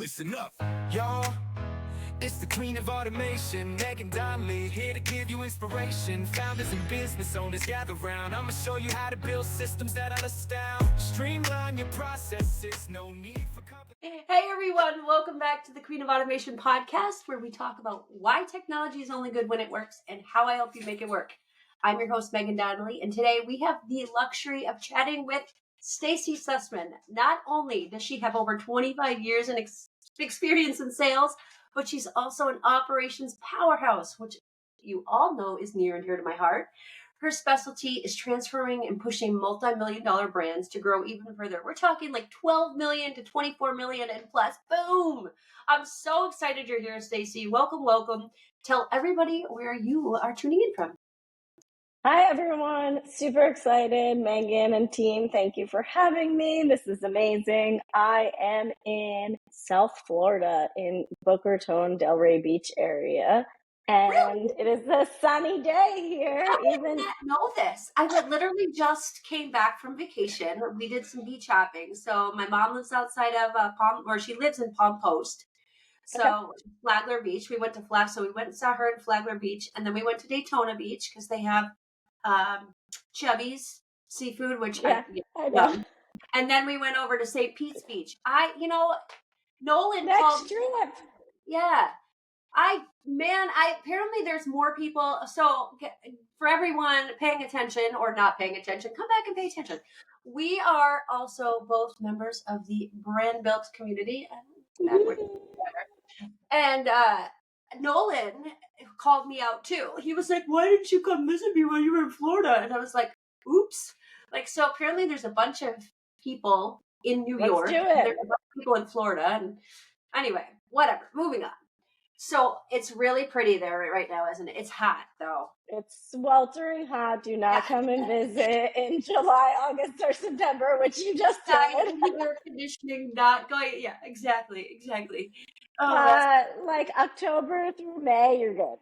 listen up. Y'all, it's the queen of automation, Megan Donnelly, here to give you inspiration. Founders and business owners gather round. I'ma show you how to build systems that'll astound. Streamline your processes, no need for Hey everyone, welcome back to the Queen of Automation podcast, where we talk about why technology is only good when it works and how I help you make it work. I'm your host, Megan Donnelly, and today we have the luxury of chatting with Stacie Sussman. Not only does she have over 25 years in experience in sales, but she's also an operations powerhouse, which you all know is near and dear to my heart. Her specialty is transferring and pushing multi-million-dollar brands to grow even further. We're talking like 12 million to 24 million and plus. Boom! I'm so excited you're here, Stacie. Welcome, welcome. Tell everybody where you are tuning in from. Hi, everyone. Super excited. Megan and team, thank you for having me. This is amazing. I am in South Florida in Boca Raton, Delray Beach area. And it is a sunny day here. How did I not know this? I literally just came back from vacation. We did some beach hopping. So my mom lives outside of she lives in Palm Coast. So Flagler Beach, we went to so we went and saw her in Flagler Beach, and then we went to Daytona Beach because they have Chubby's seafood, which I know. And then we went over to St. Pete's Beach. Nolan Next trip. Yeah. Apparently there's more people. So for everyone paying attention or not paying attention, come back and pay attention. We are also both members of the Brand Built community. And Nolan called me out too. He was like, "Why didn't you come visit me while you were in Florida?" And I was like, "Oops." So apparently there's a bunch of people in New York. There's a bunch of people in Florida. And anyway, whatever. Moving on. So it's really pretty there right now, isn't it? It's hot though. It's sweltering hot. Do not come and visit in July, August, or September, which you just did. Air conditioning not going. Yeah, exactly. Like October through May, you're good.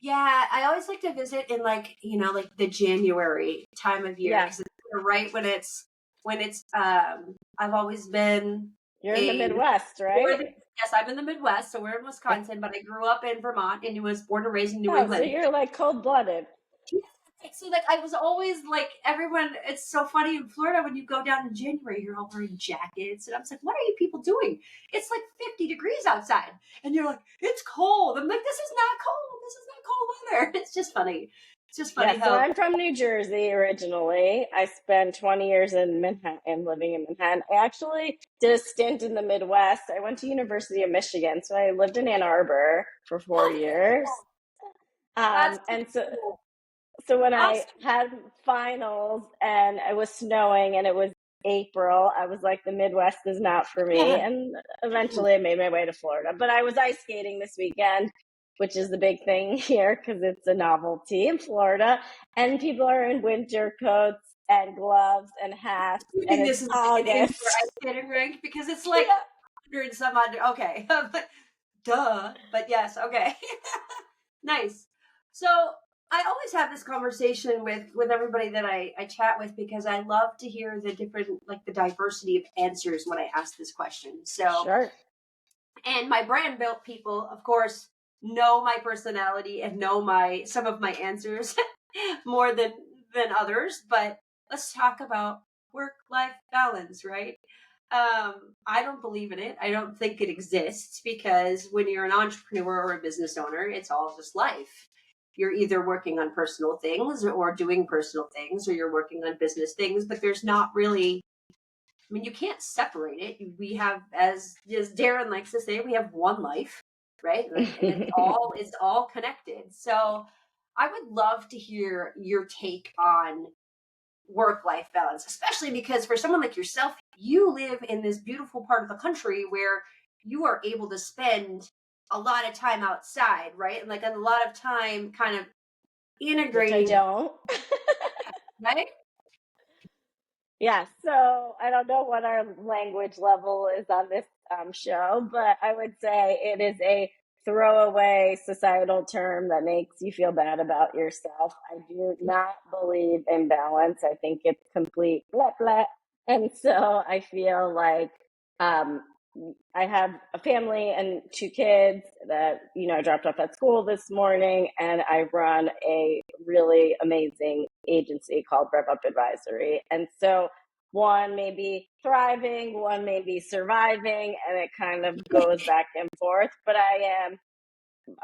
Yeah, I always like to visit in like the January time of year because it's right when it's I've always been. You're in the Midwest, right? Yes, I'm in the Midwest, so we're in Wisconsin, but I grew up in Vermont and was born and raised in New England. So you're like cold-blooded. So I was always like everyone. It's so funny in Florida when you go down in January, you're all wearing jackets, and I was like, "What are you people doing? It's like 50 degrees outside," and you're like, "It's cold." I'm like, "This is not cold. This is not cold weather." It's just funny. So I'm from New Jersey originally. I spent 20 years in Manhattan, living in Manhattan. I actually did a stint in the Midwest. I went to University of Michigan, so I lived in Ann Arbor for 4 years. So when I had finals and it was snowing and it was April, I was like, the Midwest is not for me. And eventually I made my way to Florida. But I was ice skating this weekend, which is the big thing here because it's a novelty in Florida. And people are in winter coats and gloves and hats. And this is August. Ice skating rink because it's like 100 and some odd. Okay. Duh. But yes. Okay. Nice. So I always have this conversation with everybody that I chat with because I love to hear the different, like the diversity of answers when I ask this question. So, and my Brand Built people, of course, know my personality and know some of my answers more than others. But let's talk about work-life balance, right? I don't believe in it. I don't think it exists because when you're an entrepreneur or a business owner, it's all just life. You're either working on personal things or doing personal things, or you're working on business things, but there's not really, you can't separate it. We have, as Darren likes to say, we have one life, right? And it's all connected. So I would love to hear your take on work-life balance, especially because for someone like yourself, you live in this beautiful part of the country where you are able to spend a lot of time outside, right? And like a lot of time kind of integrating. Which I don't. Right? Yeah, so I don't know what our language level is on this show, but I would say it is a throwaway societal term that makes you feel bad about yourself. I do not believe in balance. I think it's complete blah, blah. And so I feel like I have a family and 2 kids that, I dropped off at school this morning, and I run a really amazing agency called Rev Up Advisory. And so one may be thriving, one may be surviving, and it kind of goes back and forth. But I am,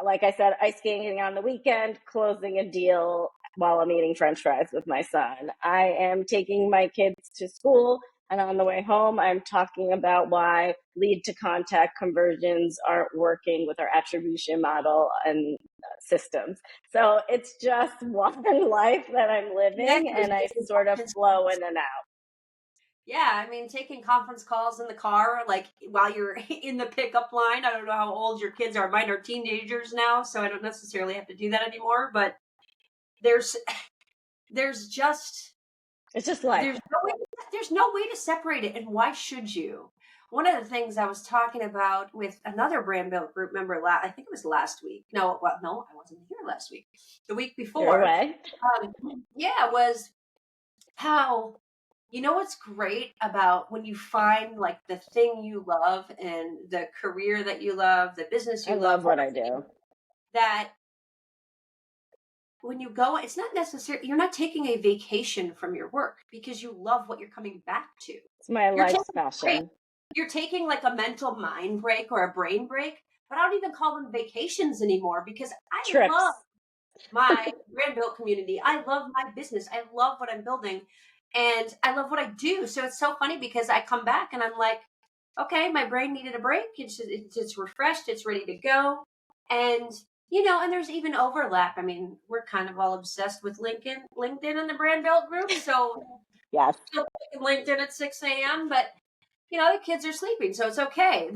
like I said, ice skating on the weekend, closing a deal while I'm eating French fries with my son. I am taking my kids to school, and on the way home, I'm talking about why lead to contact conversions aren't working with our attribution model and systems. So it's just one life that I'm living, and I sort of flow in and out. Yeah, I mean, taking conference calls in the car, like while you're in the pickup line. I don't know how old your kids are. Mine are teenagers now, so I don't necessarily have to do that anymore. But there's just It's just life. there's no way to separate it, and why should you? One of the things I was talking about with another brand build group member, I think it was last week. No, I wasn't here last week. The week before. Your way. Was how, what's great about when you find like the thing you love and the career that you love, the business you I love, love what I do. That when you go, it's not necessary. You're not taking a vacation from your work because you love what you're coming back to. It's my life's passion. You're taking like a mental mind break or a brain break, but I don't even call them vacations anymore because I love my brand build community. I love my business. I love what I'm building, and I love what I do. So it's so funny because I come back and I'm like, okay, my brain needed a break. It's refreshed. It's ready to go. And, and there's even overlap. I mean, we're kind of all obsessed with LinkedIn in the brand build group. So yes, still LinkedIn at 6 a.m., but the kids are sleeping. So it's okay.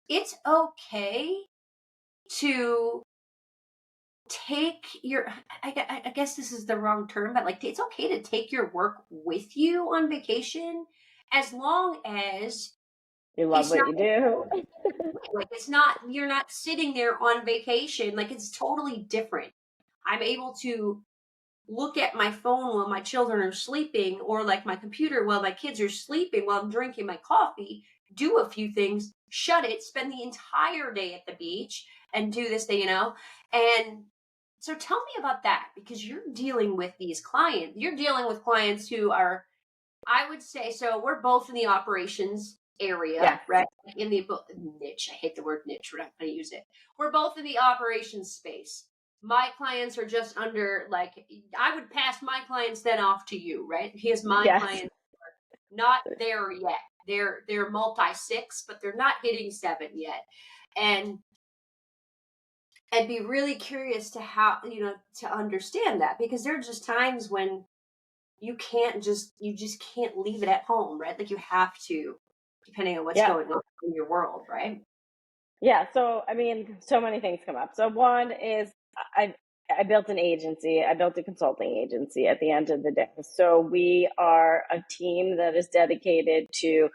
It's okay to take your, I guess this is the wrong term, but like, it's okay to take your work with you on vacation as long as you love what you do. Like you're not sitting there on vacation. Like it's totally different. I'm able to look at my phone while my children are sleeping, or like my computer while my kids are sleeping, while I'm drinking my coffee, do a few things, shut it, spend the entire day at the beach and do this thing, And so tell me about that, because you're dealing with these clients. You're dealing with clients who are, I would say, so we're both in the operations area, right? In the niche. I hate the word niche. We're not going to use it. We're both in the operations space. My clients are just under, like, I would pass my clients then off to you, right? Here's my clients are not there yet. They're multi-6, but they're not hitting 7 yet. And I'd be really curious to to understand that, because there are just times when you just can't leave it at home, right? Like you have to, depending on what's going on in your world, right? Yeah. So, I mean, so many things come up. So one is I built an agency. I built a consulting agency at the end of the day. So we are a team that is dedicated to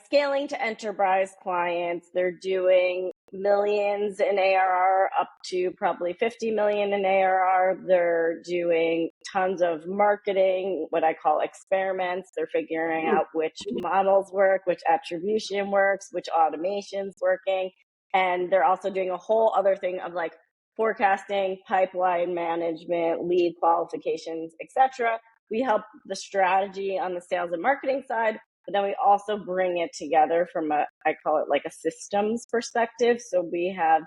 scaling to enterprise clients. They're doing millions in ARR up to probably 50 million in ARR. They're doing tons of marketing, what I call experiments. They're figuring out which models work, which attribution works, which automation's working. And they're also doing a whole other thing of like forecasting, pipeline management, lead qualifications, etc. We help the strategy on the sales and marketing side, but then we also bring it together from I call it like a systems perspective. So we have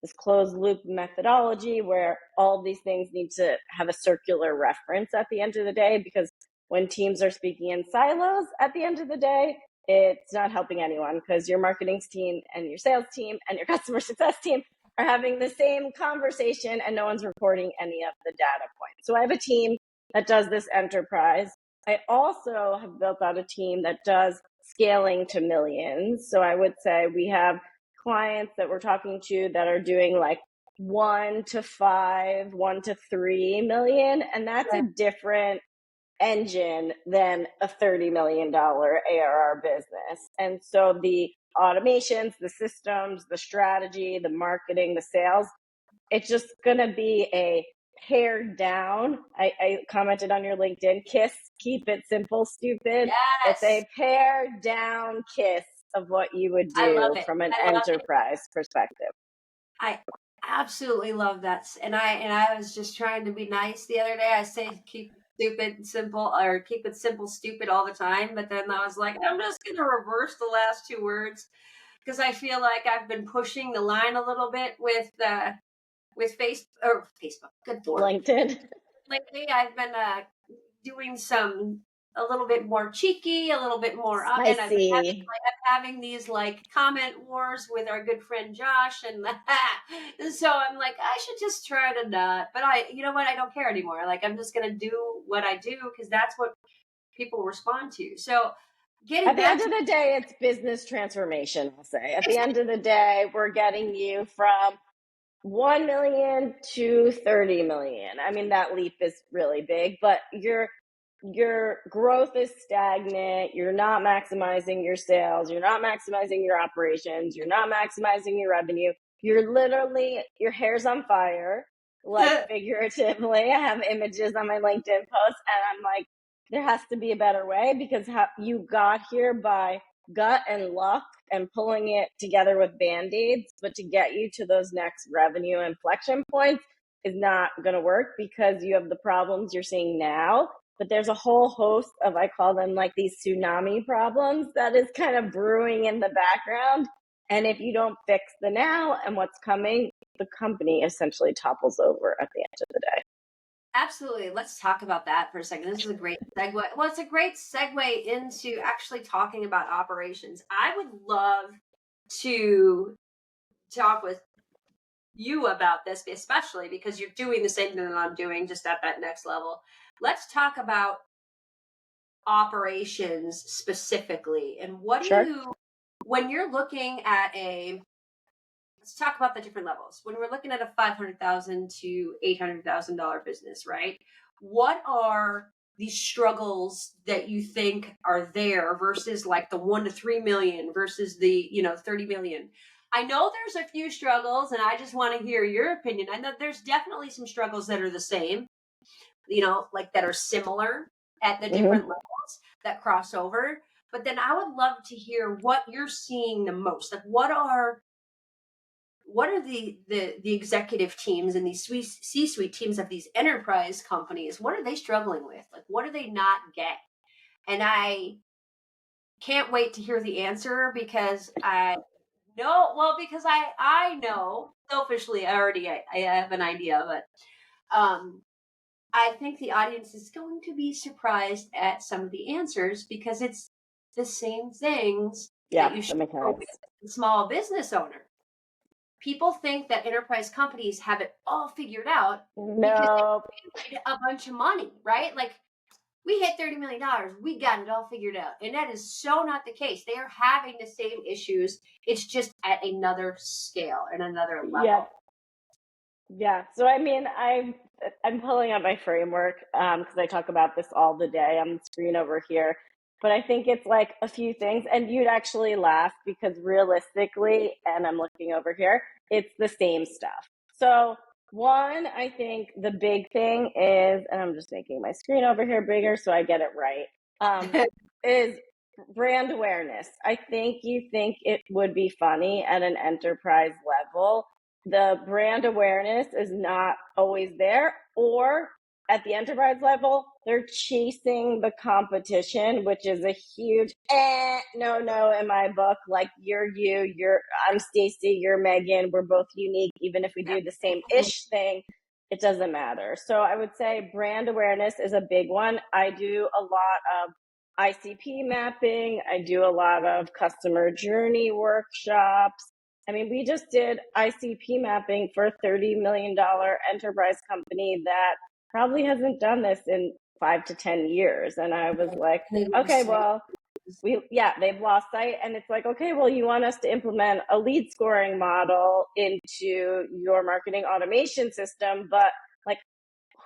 this closed loop methodology where all these things need to have a circular reference at the end of the day, because when teams are speaking in silos at the end of the day, it's not helping anyone, because your marketing team and your sales team and your customer success team are having the same conversation and no one's recording any of the data points. So I have a team that does this enterprise. I also have built out a team that does scaling to millions. So I would say we have clients that we're talking to that are doing like 1 to 5, 1 to 3 million. And that's a different engine than a $30 million ARR business. And so the automations, the systems, the strategy, the marketing, the sales, it's just going to be a pared down. I commented on your LinkedIn, KISS, keep it simple, stupid. Yes. It's a pared down KISS of what you would do from an enterprise perspective. I absolutely love that. And I was just trying to be nice the other day. I say keep stupid simple, or keep it simple stupid all the time, but then I was like, I'm just going to reverse the last two words, because I feel like I've been pushing the line a little bit with Facebook. Good Lord. LinkedIn. Lately, I've been doing a little bit more cheeky, a little bit more up, and I'm having these like comment wars with our good friend Josh, and so I'm like, I should just try to not. But you know what? I don't care anymore. Like, I'm just gonna do what I do because that's what people respond to. So, at the end of the day, it's business transformation. I'll say at the end of the day, we're getting you from 1 million to 30 million. I mean, that leap is really big, but your growth is stagnant. You're not maximizing your sales. You're not maximizing your operations. You're not maximizing your revenue. You're literally, your hair's on fire, like figuratively. I have images on my LinkedIn post, and I'm like, there has to be a better way, because you got here by gut and luck and pulling it together with band-aids, but to get you to those next revenue inflection points is not going to work, because you have the problems you're seeing now, but there's a whole host of, I call them like these tsunami problems that is kind of brewing in the background. And if you don't fix the now and what's coming, the company essentially topples over at the end of the day. Absolutely. Let's talk about that for a second. This is a great segue. Well, it's a great segue into actually talking about operations. I would love to talk with you about this, especially because you're doing the same thing that I'm doing, just at that next level. Let's talk about operations specifically. And what do you, when you're looking at let's talk about the different levels. When we're looking at a $500,000 to $800,000 business, right? What are the struggles that you think are there versus like the 1 to 3 million versus the 30 million? I know there's a few struggles, and I just want to hear your opinion. I know there's definitely some struggles that are the same, like that are similar at the different levels that cross over. But then I would love to hear what you're seeing the most. Like, what are the executive teams and these C-suite teams of these enterprise companies, what are they struggling with? Like, what do they not get? And I can't wait to hear the answer, because I know selfishly, I have an idea, but I think the audience is going to be surprised at some of the answers, because it's the same things that you should know with a small business owner. People think that enterprise companies have it all figured out because they made a bunch of money, right? Like, we hit $30 million, we got it all figured out. And that is so not the case. They are having the same issues. It's just at another scale and another level. Yeah. So, I mean, I'm pulling up my framework because I talk about this all the day on the screen over here. But I think it's like a few things, and you'd actually laugh, because realistically, and I'm looking over here, it's the same stuff. So one, I think the big thing is, and I'm just making my screen over here bigger so I get it right, is brand awareness. I think you think it would be funny at an enterprise level. The brand awareness is not always there, or at the enterprise level, they're chasing the competition, which is a huge no in my book. Like, I'm Stacie, you're Megan, we're both unique. Even if we do the same ish thing, it doesn't matter. So I would say brand awareness is a big one. I do a lot of ICP mapping. I do a lot of customer journey workshops. I mean, we just did ICP mapping for a $30 million enterprise company that probably hasn't done this in 5 to 10 years. And I was like, okay, well, they've lost sight. And it's like, okay, well, you want us to implement a lead scoring model into your marketing automation system, but like,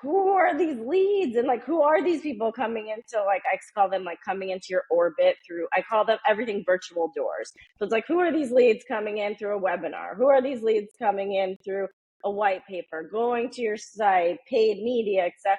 who are these leads? And like, who are these people coming into, like, I call them like coming into your orbit through, I call them everything virtual doors. So it's like, who are these leads coming in through a webinar? Who are these leads coming in through a white paper, going to your site, paid media, etc.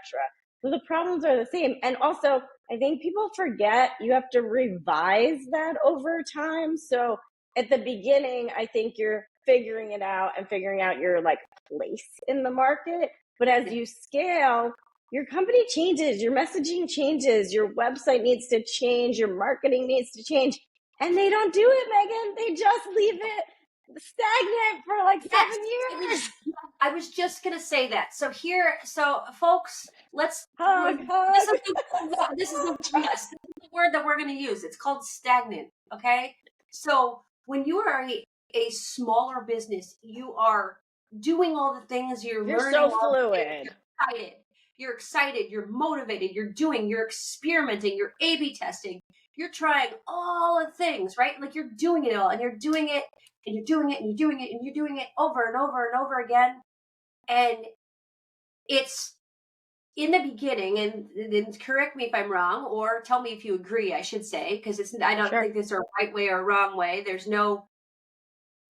So the problems are the same. And also, I think people forget you have to revise that over time. So at the beginning, I think you're figuring it out and figuring out your like place in the market. But as you scale, your company changes, your messaging changes, your website needs to change, your marketing needs to change. And they don't do it, Megan. They just leave it stagnant for like 7 years. I was just going to say that. So folks, let's hug. This is the word that we're going to use. It's called stagnant. Okay. So when you are a smaller business, you are doing all the things, you're learning. So fluid. You're excited. You're motivated. You're experimenting. You're A/B testing. You're trying all the things, right? Like you're doing it all, and you're doing it, and you're doing it, and you're doing it, and you're doing it over and over and over again. And it's in the beginning, and correct me if I'm wrong, or tell me if you agree, I should say, because I don't think there's a right way or a wrong way. There's no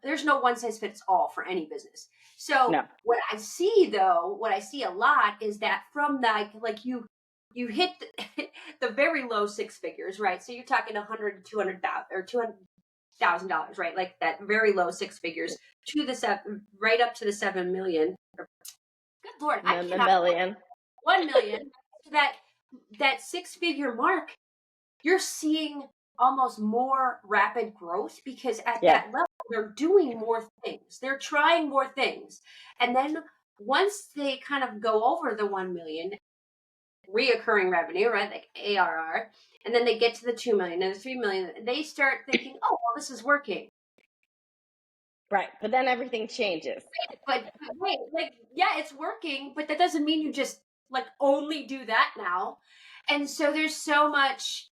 one size fits all for any business. So what I see a lot is that from like you hit the very low six figures, right? So you're talking $100,000, $200,000 or $200,000, right? Like that very low six figures to right up to the 7 million. Good Lord, I cannot. 1 million. That six-figure mark, you're seeing almost more rapid growth because at that level, they're doing more things. They're trying more things. And then once they kind of go over the 1 million reoccurring revenue, right? Like ARR, and then they get to the 2 million and the 3 million, they start thinking, oh, well, this is working. Right. But then everything changes. But wait, like, yeah, it's working, but that doesn't mean you just like only do that now. And so there's so much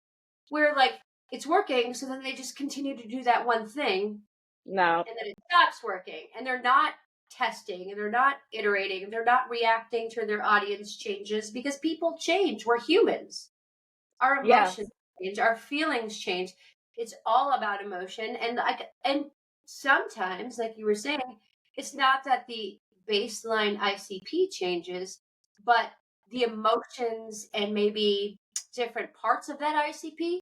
where like it's working, so then they just continue to do that one thing. No. And then it stops working. And they're not testing, and they're not iterating, and they're not reacting to their audience changes, because people change. We're humans. Our emotions change, our feelings change. It's all about emotion. And sometimes, like you were saying, it's not that the baseline ICP changes, but the emotions and maybe different parts of that ICP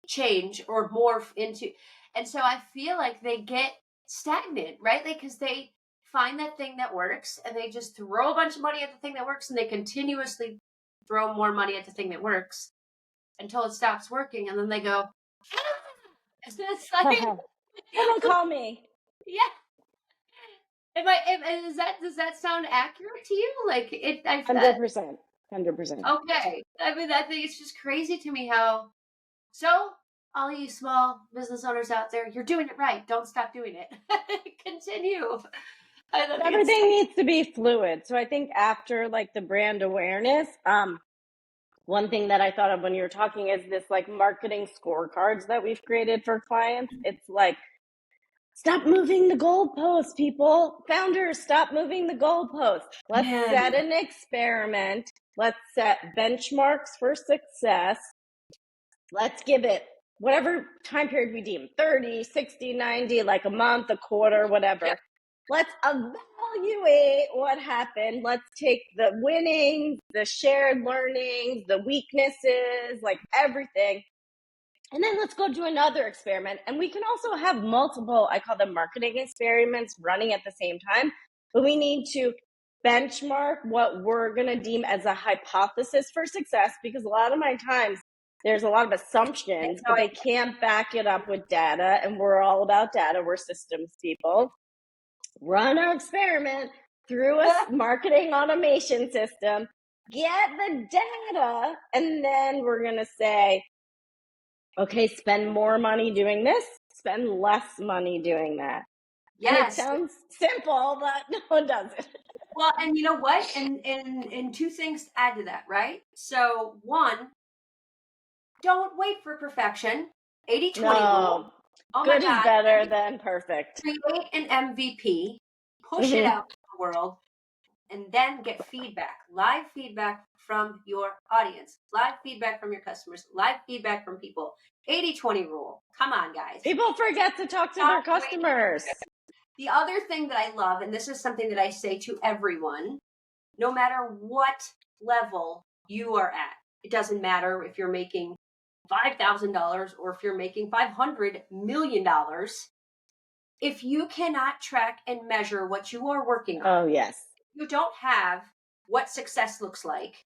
change or morph into. And so I feel like they get stagnant, right? Because they find that thing that works, and they just throw a bunch of money at the thing that works, and they continuously throw more money at the thing that works until it stops working. And then they go, it's like, don't call me. Yeah. Does that sound accurate to you? Like 100%. Okay. I mean, I think it's just crazy to me how. So, all you small business owners out there, you're doing it right. Don't stop doing it. Continue. Everything needs to be fluid. So I think after like the brand awareness, one thing that I thought of when you were talking is this like marketing scorecards that we've created for clients. It's like, stop moving the goalposts, people. Founders, stop moving the goalposts. Let's set an experiment. Let's set benchmarks for success. Let's give it whatever time period we deem, 30, 60, 90, like a month, a quarter, whatever. Yep. Let's evaluate what happened. Let's take the winnings, the shared learnings, the weaknesses, like everything. And then let's go do another experiment. And we can also have multiple, I call them marketing experiments, running at the same time. But we need to benchmark what we're going to deem as a hypothesis for success, because a lot of my times there's a lot of assumptions, but they can't back it up with data. And we're all about data. We're systems people. Run our experiment through a marketing automation system, get the data, and then we're going to say, okay, spend more money doing this, spend less money doing that. Yes. And it sounds simple, but no one does it. Well, and you know what? And two things to add to that, right? So one, don't wait for perfection. 80-20 rule. Oh good is better than perfect. Create an MVP, push it out to the world, and then get feedback, live feedback from your audience, live feedback from your customers, live feedback from people. 80-20 rule. Come on, guys. People forget to talk to their customers. The other thing that I love, and this is something that I say to everyone, no matter what level you are at, it doesn't matter if you're making $5,000 or if you're making $500 million. If you cannot track and measure what you are working on, Oh, yes. you don't have what success looks like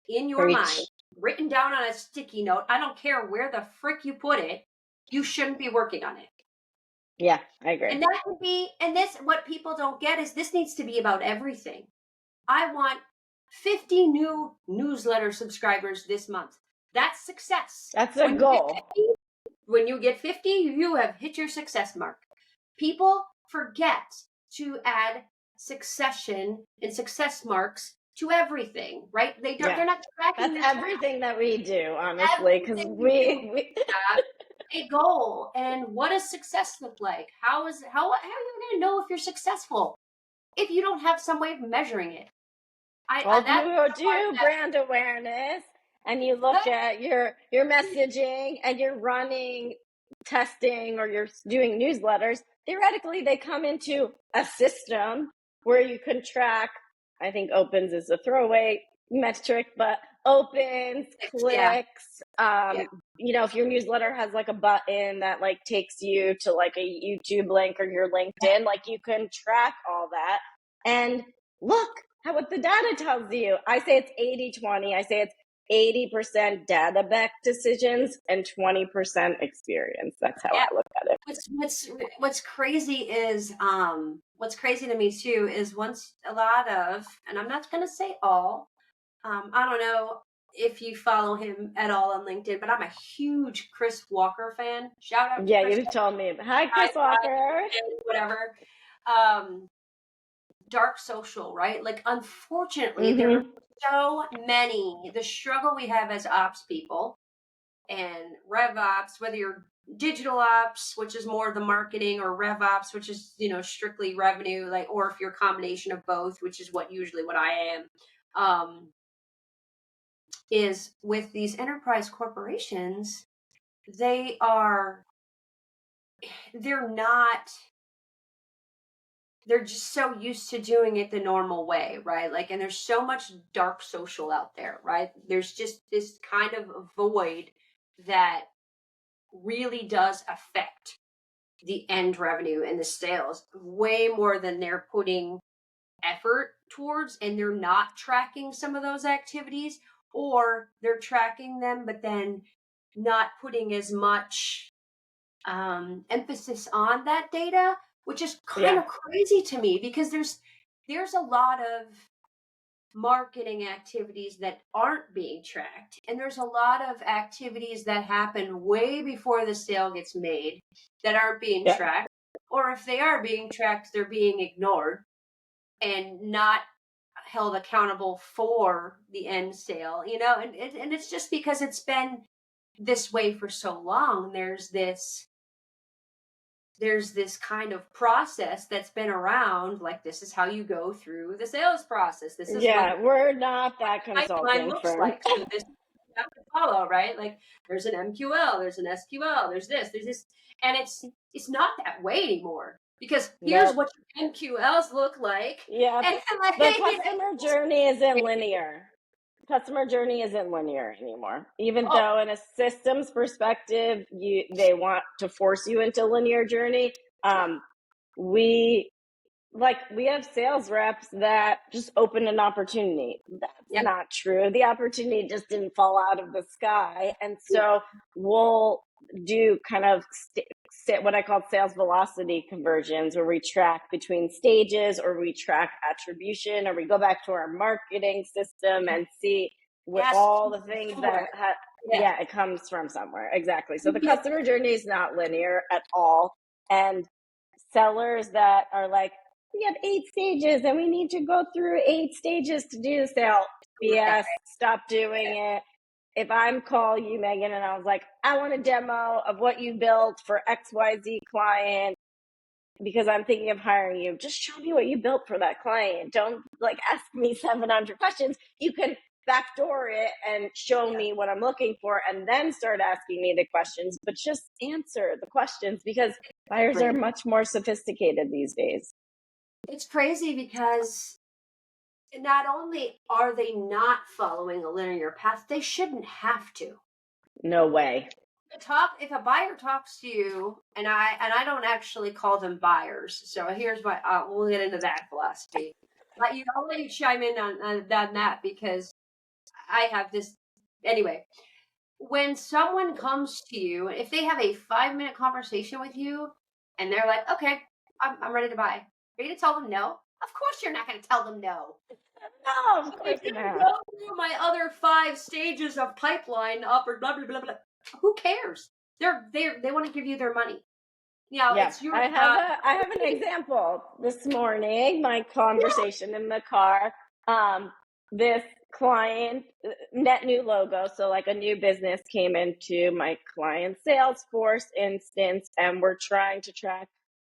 in your Preach. mind, written down on a sticky note. I don't care where the frick you put it. You shouldn't be working on it. Yeah, I agree. And that would be, and this, what people don't get is this needs to be about everything. I want 50 new newsletter subscribers this month. That's success. That's a goal. When you get 50, you have hit your success mark. People forget to add succession and success marks to everything, right? They're not tracking. That's everything that we do, honestly, because we have a goal. And what does success look like? How are you going to know if you're successful if you don't have some way of measuring it? You do brand awareness, and you look at your messaging, and you're running testing, or you're doing newsletters. Theoretically, they come into a system where you can track. I think opens is a throwaway metric, but opens, clicks. If your newsletter has like a button that like takes you to like a YouTube link or your LinkedIn, like you can track all that and look at what the data tells you. I say it's 80-20. I say it's 80% data-backed decisions and 20% experience. That's how I look at it. What's crazy is what's crazy to me too is once a lot of, and I'm not going to say all, I don't know if you follow him at all on LinkedIn, but I'm a huge Chris Walker fan. Shout out to Chris. You told me. Hi, Chris Walker. Whatever. Dark social, right? Like, unfortunately, there are so many. The struggle we have as ops people and Rev Ops, whether you're digital ops, which is more of the marketing, or Rev Ops, which is, strictly revenue, like, or if you're a combination of both, which is usually what I am, is with these enterprise corporations, they're just so used to doing it the normal way, right? Like, and there's so much dark social out there, right? There's just this kind of void that really does affect the end revenue and the sales way more than they're putting effort towards, and they're not tracking some of those activities, or they're tracking them, but then not putting as much emphasis on that data, which is kind of crazy to me, because there's a lot of marketing activities that aren't being tracked, and there's a lot of activities that happen way before the sale gets made that aren't being tracked, or if they are being tracked, they're being ignored and not held accountable for the end sale, and it's just because it's been this way for so long. There's this kind of process that's been around, like, this is how you go through the sales process. This is we're not that consulting firm. Like, so this you have to follow, right? Like, there's an MQL, there's an SQL, there's this, and it's not that way anymore, because here's what your MQLs look like. Yeah, the customer journey isn't linear. Customer journey isn't linear anymore. Even though in a systems perspective, they want to force you into linear journey. We have sales reps that just open an opportunity. That's not true. The opportunity just didn't fall out of the sky. And so we'll do kind of what I call sales velocity conversions, where we track between stages, or we track attribution, or we go back to our marketing system and see all the things that it comes from somewhere. Exactly. So the customer journey is not linear at all. And sellers that are like, we have 8 stages and we need to go through 8 stages to do the sale. BS, stop doing it. If I'm call you, Megan, and I was like, I want a demo of what you built for XYZ client because I'm thinking of hiring you, just show me what you built for that client. Don't ask me 700 questions. You can backdoor it and show me what I'm looking for and then start asking me the questions, but just answer the questions because buyers are much more sophisticated these days. It's crazy because not only are they not following a linear path, they shouldn't have to. No way. If a buyer talks to you, and I don't actually call them buyers, so here's my we'll get into that philosophy. But I'll let you chime in on that because I have this anyway. When someone comes to you, if they have a 5-minute conversation with you, and they're like, "Okay, I'm ready to buy," are you going to tell them no? Of course, you're not going to tell them no. No, of course If you not. go through my other 5 stages of pipeline up or blah blah blah blah, who cares? They want to give you their money. It's your. I have an example. This morning, my conversation in the car. This client, net new logo, so like a new business came into my client's Salesforce instance, and we're trying to track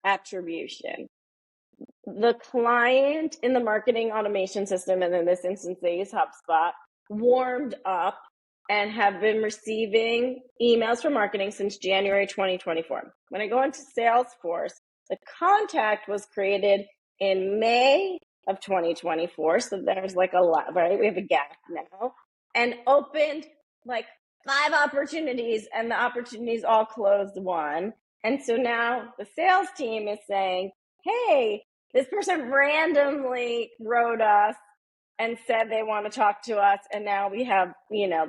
attribution. The client in the marketing automation system, and in this instance they use HubSpot, warmed up and have been receiving emails from marketing since January 2024. When I go into Salesforce, the contact was created in May of 2024. So there's like a lot, right? We have a gap now, and opened like 5 opportunities, and the opportunities all closed one. And so now the sales team is saying, hey, this person randomly wrote us and said they want to talk to us, and now we have,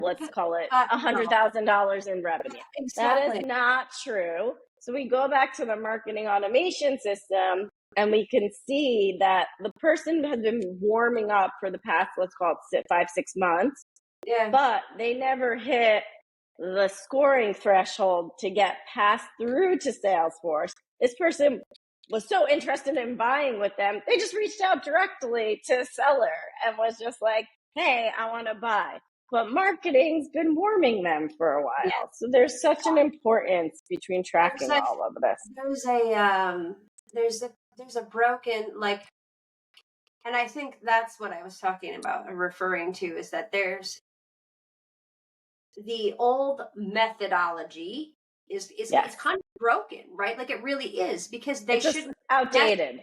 let's call it $100,000 in revenue. Exactly. That is not true. So we go back to the marketing automation system, and we can see that the person has been warming up for the past, let's call it 5-6 months, but they never hit the scoring threshold to get passed through to Salesforce. This person was so interested in buying with them, they just reached out directly to the seller and was just like, hey, I want to buy. But marketing's been warming them for a while. Yeah. So there's such an importance between tracking all of this. There's a broken, and I think that's what I was talking about and referring to, is that there's the old methodology is it's kind of broken, right? Like it really is, because they shouldn't outdated.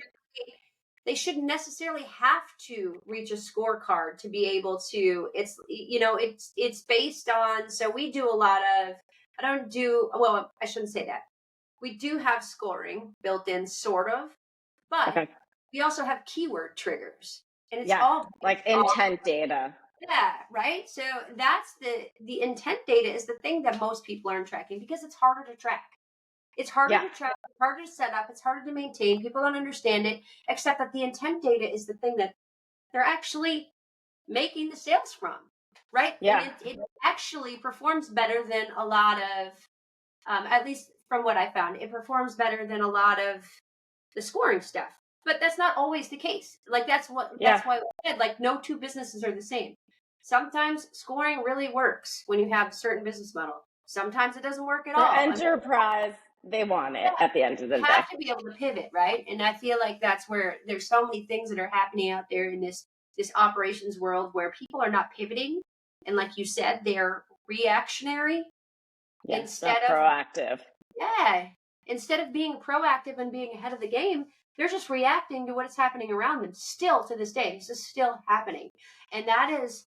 They shouldn't necessarily have to reach a scorecard to be able to. It's based on. So we do a lot of. I shouldn't say that. We do have scoring built in, sort of, but we also have keyword triggers, and it's all like intent data. Yeah, right. So that's the intent data is the thing that most people aren't tracking because it's harder to track. It's harder to track, it's harder to set up, it's harder to maintain. People don't understand it, except that the intent data is the thing that they're actually making the sales from, right? Yeah. And it actually performs better than a lot of, at least from what I found, it performs better than a lot of the scoring stuff. But that's not always the case. Like that's why I said, like, no two businesses are the same. Sometimes scoring really works when you have a certain business model. Sometimes it doesn't work at all. Enterprise, they want it at the end of the day. You have to be able to pivot, right? And I feel like that's where there's so many things that are happening out there in this operations world where people are not pivoting. And like you said, they're reactionary instead of proactive. Yeah. Instead of being proactive and being ahead of the game, they're just reacting to what is happening around them. Still to this day, this is still happening. And that is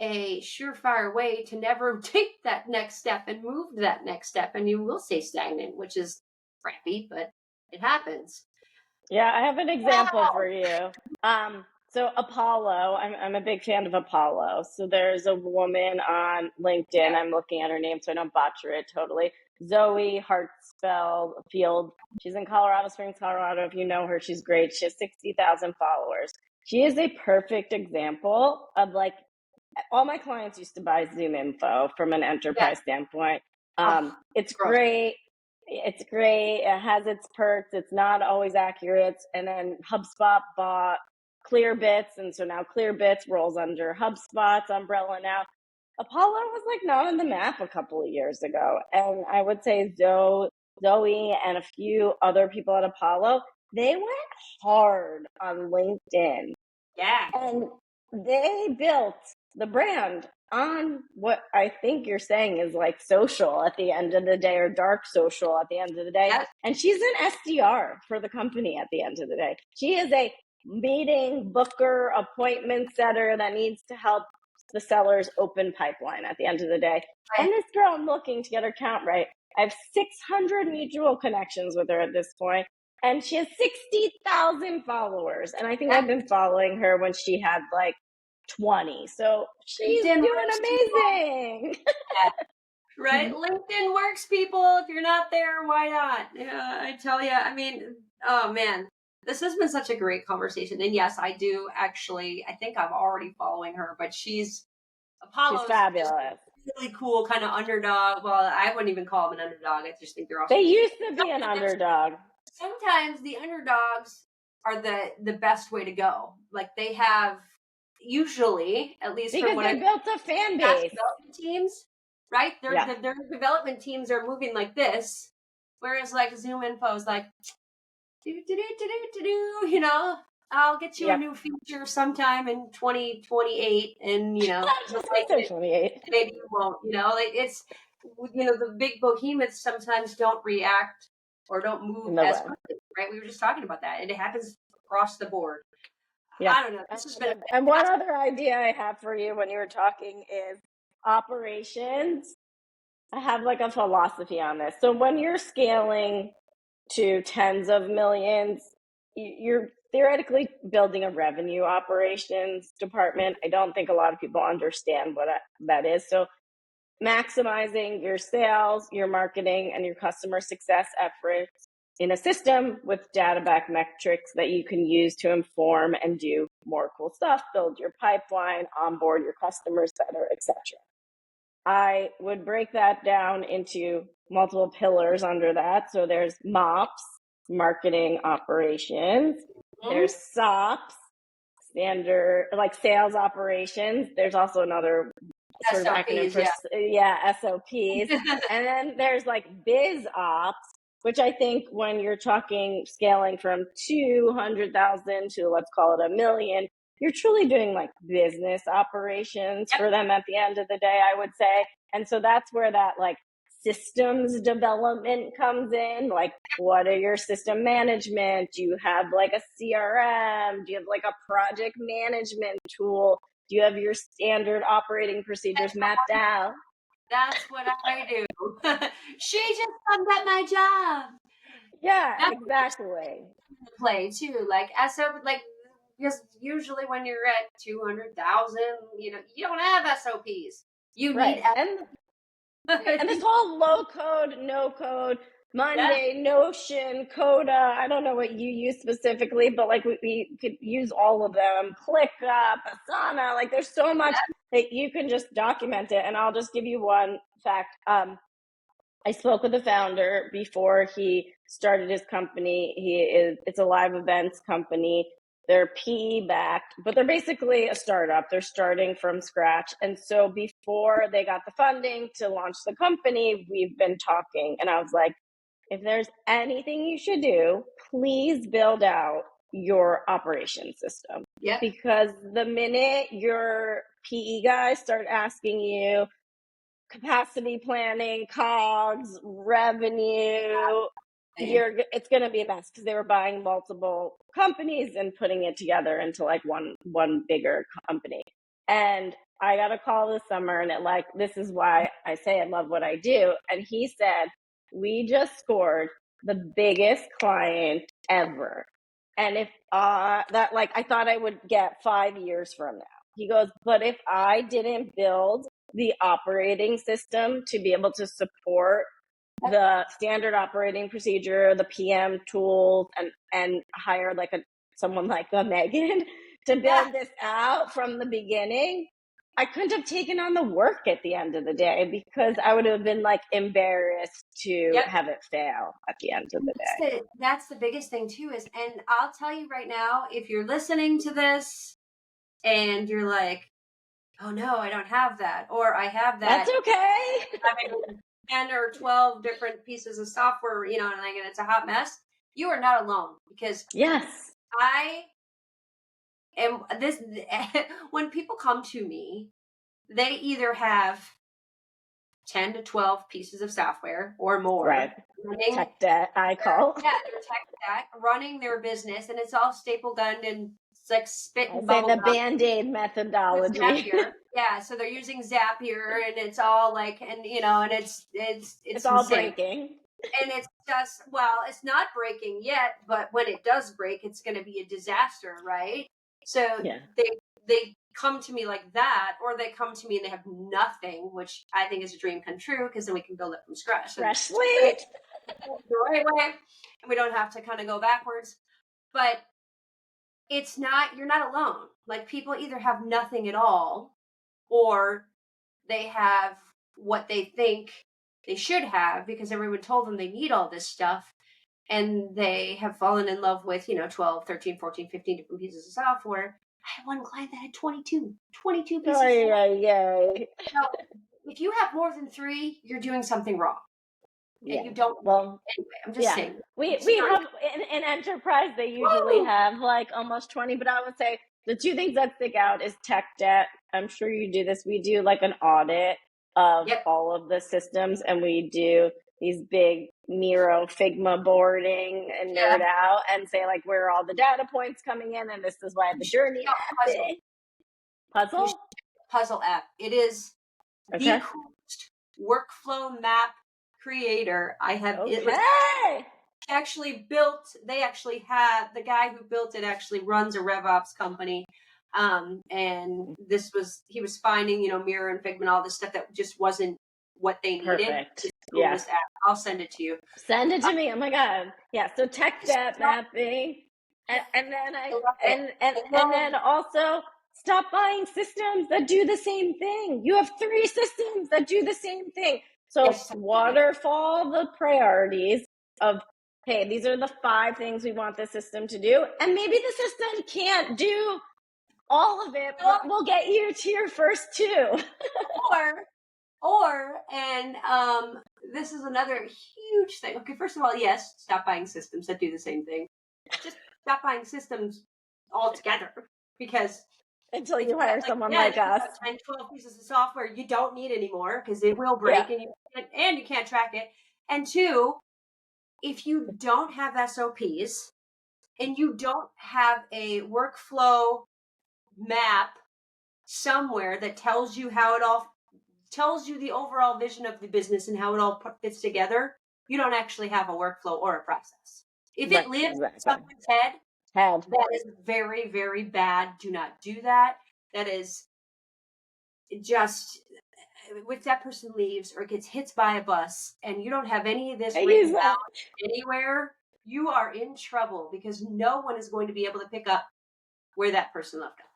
a surefire way to never take that next step and move to that next step. And you will stay stagnant, which is crappy, but it happens. Yeah, I have an example for you. So Apollo, I'm a big fan of Apollo. So there's a woman on LinkedIn. I'm looking at her name so I don't butcher it totally. Zoe Hartsfield. She's in Colorado Springs, Colorado. If you know her, she's great. She has 60,000 followers. She is a perfect example of like, all my clients used to buy Zoom info from an enterprise standpoint. It's great. It's great. It has its perks. It's not always accurate. And then HubSpot bought Clearbits. And so now Clearbits rolls under HubSpot's umbrella now. Apollo was like not on the map a couple of years ago. And I would say Zoe and a few other people at Apollo, they went hard on LinkedIn. Yeah. And they built the brand on what I think you're saying is like social at the end of the day, or dark social at the end of the day. Yes. And she's an SDR for the company at the end of the day. She is a meeting booker, appointment setter that needs to help the seller's open pipeline at the end of the day. Right. And this girl, I'm looking to get her count right. I have 600 mutual connections with her at this point, and she has 60,000 followers. And I think I've been following her when she had like 20. So she's LinkedIn doing works, amazing. right? LinkedIn works, people. If you're not there, why not? Yeah, I tell you. I mean, oh man, this has been such a great conversation. And yes, I do actually. I think I'm already following her, but she's Apollo's She's fabulous. really cool, kind of underdog. Well, I wouldn't even call them an underdog. I just think they're awesome. They used to be an underdog. Sometimes the underdogs are the best way to go. Like they have usually, at least because from what they built a fan base. Development teams, right? Their development teams are moving like this, whereas like Zoom Info is like, you know, I'll get you a new feature sometime in 2028, and you know, like 28. Maybe you won't. You know, it's the big behemoths sometimes don't react or don't move as quickly, right? We were just talking about that, and it happens across the board. Yeah. I don't know. This has been and one other idea I have for you when you were talking is operations. I have like a philosophy on this. So when you're scaling to tens of millions, you're theoretically building a revenue operations department. I don't think a lot of people understand what that is. So maximizing your sales, your marketing, and your customer success efforts in a system with data-backed metrics that you can use to inform and do more cool stuff, build your pipeline, onboard your customers better, etc. I would break that down into multiple pillars under that. So there's MOPS, marketing operations. There's SOPs, standard, like sales operations. There's also another sort of acronym for SOPs. And then there's like biz ops, which I think when you're talking scaling from 200,000 to let's call it 1 million, you're truly doing like business operations for them at the end of the day, I would say. And so that's where that like systems development comes in. Like, what are your system management? Do you have like a CRM? Do you have like a project management tool? Do you have your standard operating procedures mapped out? That's what I do. She just done my job. Yeah, exactly. Play too, like because usually when you're at 200,000, you don't have SOPs. You need and this whole low code, no code, Monday, Notion, Coda. I don't know what you use specifically, but like we could use all of them. ClickUp, Asana. Like there's so much that you can just document it. And I'll just give you one fact. I spoke with the founder before he started his company. It's a live events company. They're PE backed, but they're basically a startup. They're starting from scratch. And so before they got the funding to launch the company, we've been talking. And I was like, if there's anything you should do, please build out your operation system. Yeah. Because the minute your PE guys start asking you capacity planning, COGS, revenue, it's going to be a mess because they were buying multiple companies and putting it together into like one bigger company. And I got a call this summer, and this is why I say I love what I do. And he said, we just scored the biggest client ever. And if I thought I would get 5 years from now. He goes, but if I didn't build the operating system to be able to support the standard operating procedure, the PM tools, and hire like someone like a Megan to build this out from the beginning, I couldn't have taken on the work at the end of the day because I would have been like embarrassed to have it fail at the end of the day. That's the biggest thing too and I'll tell you right now, if you're listening to this and you're like, oh no, I don't have that, or I have that. That's okay. Having 10 or 12 different pieces of software, and it's a hot mess. You are not alone because I am this. When people come to me they either have 10 to 12 pieces of software or more. Right. Running, tech debt, I call. Yeah, their tech debt, running their business, and it's all staple gunned and it's like spit and I say bubble the gum. Band-Aid With methodology. Zapier. Yeah, so they're using Zapier, and it's all like, and you know, and it's all insane. breaking. And it's just, well, it's not breaking yet, but when it does break, it's going to be a disaster, right? So Yeah. they come to me like that, or they come to me and they have nothing, which I think is a dream come true, because then we can build it from scratch. Fresh slate. The right way, and we don't have to kind of go backwards. But it's not, you're not alone. Like, people either have nothing at all, or they have what they think they should have because everyone told them they need all this stuff, and they have fallen in love with, 12, 13, 14, 15 different pieces of software. I had one client that had 22 pieces of software. Now, if you have more than 3, you're doing something wrong. Yeah. And you don't. Well, anyway, I'm just saying. We have in enterprise, they usually have like almost 20, but I would say the 2 things that stick out is tech debt. I'm sure you do this. We do like an audit of all of the systems, and we do these big Miro Figma boarding and nerd out and say like, where are all the data points coming in, and this is why the journey puzzle app. It is the coolest workflow map creator I have. It was actually built. They actually had, the guy who built it actually runs a Rev Ops company. And he was finding, Miro and Figma and all this stuff that just wasn't what they needed. Perfect. App. I'll send it to you. Send it to me. Oh my God. Yeah. So tech debt mapping. And then also stop buying systems that do the same thing. You have 3 systems that do the same thing. So waterfall the priorities of, hey, these are the 5 things we want the system to do. And maybe the system can't do all of it, but we'll get you to your first 2. And this is another huge thing. Okay, first of all, yes, stop buying systems that do the same thing. Just stop buying systems altogether, because until you hire someone like us. 10, 12 pieces of software you don't need anymore, because it will break and you can't track it. And 2, if you don't have SOPs and you don't have a workflow map somewhere that tells you the overall vision of the business and how it all fits together, you don't actually have a workflow or a process. If it lives in someone's head, that is very, very bad. Do not do that. That is just, if that person leaves or gets hit by a bus and you don't have any of this written down anywhere, you are in trouble, because no one is going to be able to pick up where that person left off.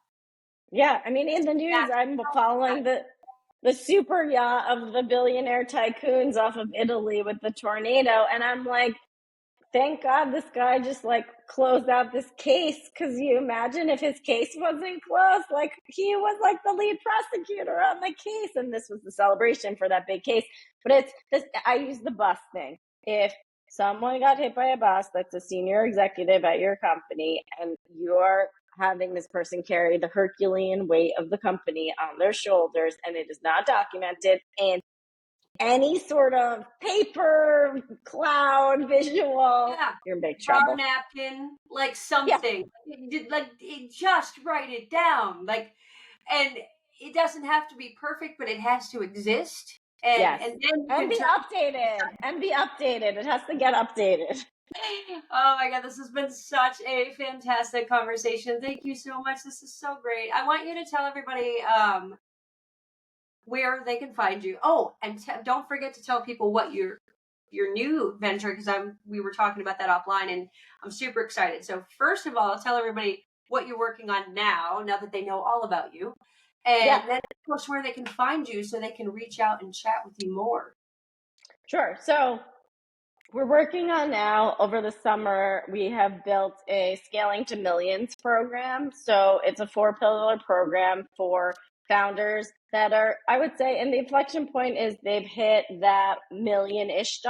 Yeah, I mean, in the news, I'm following the super yacht of the billionaire tycoons off of Italy with the tornado, and I'm like, thank God this guy just like closed out this case, because you imagine if his case wasn't closed, like he was like the lead prosecutor on the case, and this was the celebration for that big case. But it's this, I use the bus thing. If someone got hit by a bus that's a senior executive at your company, and you're having this person carry the Herculean weight of the company on their shoulders, and it is not documented, and any sort of paper, cloud, visual, you're in big trouble. Napkin, like something. Just write it down. And it doesn't have to be perfect, but it has to exist. And be updated. It has to get updated. Oh my God, this has been such a fantastic conversation. Thank you so much. This is so great. I want you to tell everybody where they can find you. Oh, and don't forget to tell people what your new venture, because we were talking about that offline, and I'm super excited. So first of all, tell everybody what you're working on now that they know all about you. And then, of course, where they can find you so they can reach out and chat with you more. Sure. So we're working on now, over the summer, we have built a Scaling to Millions program. So it's a 4-pillar program for founders that are, I would say, and the inflection point is they've hit that $1 million-ish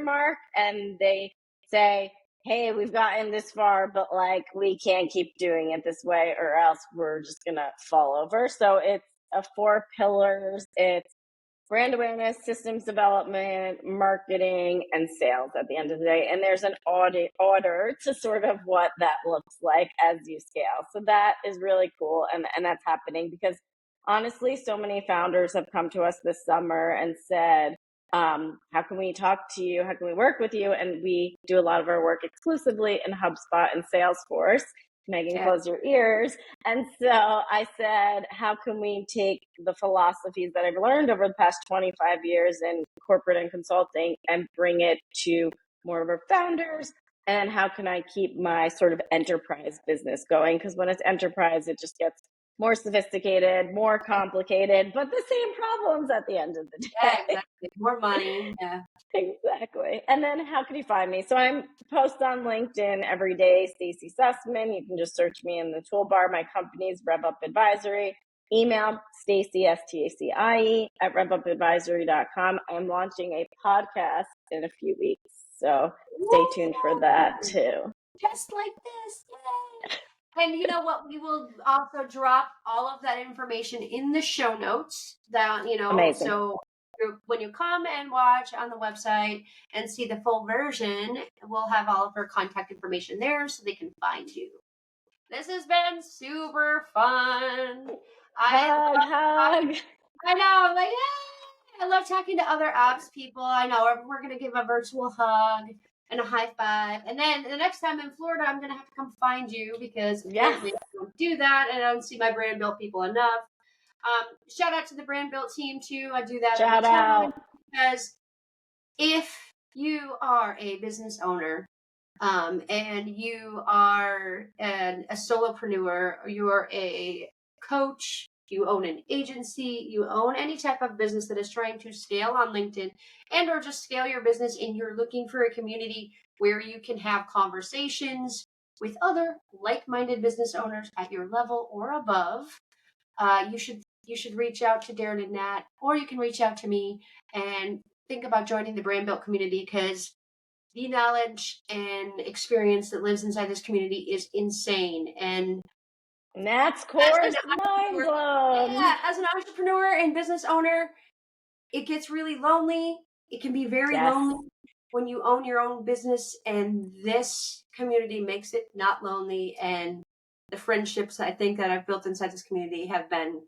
mark, and they say, hey, we've gotten this far, but like we can't keep doing it this way or else we're just gonna fall over. So it's of 4 pillars. It's brand awareness, systems development, marketing, and sales at the end of the day. And there's an order to sort of what that looks like as you scale. So that is really cool. And that's happening because honestly, so many founders have come to us this summer and said, how can we talk to you? How can we work with you? And we do a lot of our work exclusively in HubSpot and Salesforce. Megan, close your ears. And so I said, how can we take the philosophies that I've learned over the past 25 years in corporate and consulting and bring it to more of our founders? And how can I keep my sort of enterprise business going? Because when it's enterprise, it just gets more sophisticated, more complicated, but the same problems at the end of the day. Yeah, exactly. More money. Yeah. Exactly. And then how can you find me? So I'm post on LinkedIn every day, Stacie Sussman. You can just search me in the toolbar. My company's Rev Up Advisory. Email Stacie, Stacie, at revupadvisory.com. I'm launching a podcast in a few weeks. So stay tuned for that too. Just like this. Yay. And you know what? We will also drop all of that information in the show notes. Amazing. So when you come and watch on the website and see the full version, we'll have all of our contact information there so they can find you. This has been super fun. Hug. I know. I'm like, yeah. I love talking to other apps people. I know we're going to give a virtual hug and a high five. And then the next time in Florida, I'm going to have to come find you because apparently I don't do that and I don't see my brand built people enough. Shout out to the brand built team too. I do that Shout out. because if you are a business owner and you are a solopreneur, or you are a coach, you own an agency, you own any type of business that is trying to scale on LinkedIn and or just scale your business, and you're looking for a community where you can have conversations with other like-minded business owners at your level or above, you should reach out to Darren and Nat, or you can reach out to me and think about joining the Brand Built community, because the knowledge and experience that lives inside this community is insane. And Nat's course, mind blown. Yeah, as an entrepreneur and business owner, it gets really lonely. It can be very lonely when you own your own business, and this community makes it not lonely. And the friendships I think that I've built inside this community have been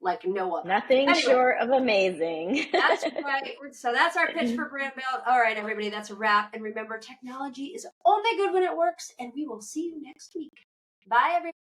like no other. Nothing short of amazing. That's right. So that's our pitch for Brand Built. All right, everybody, that's a wrap. And remember, technology is only good when it works, and we will see you next week. Bye, everybody.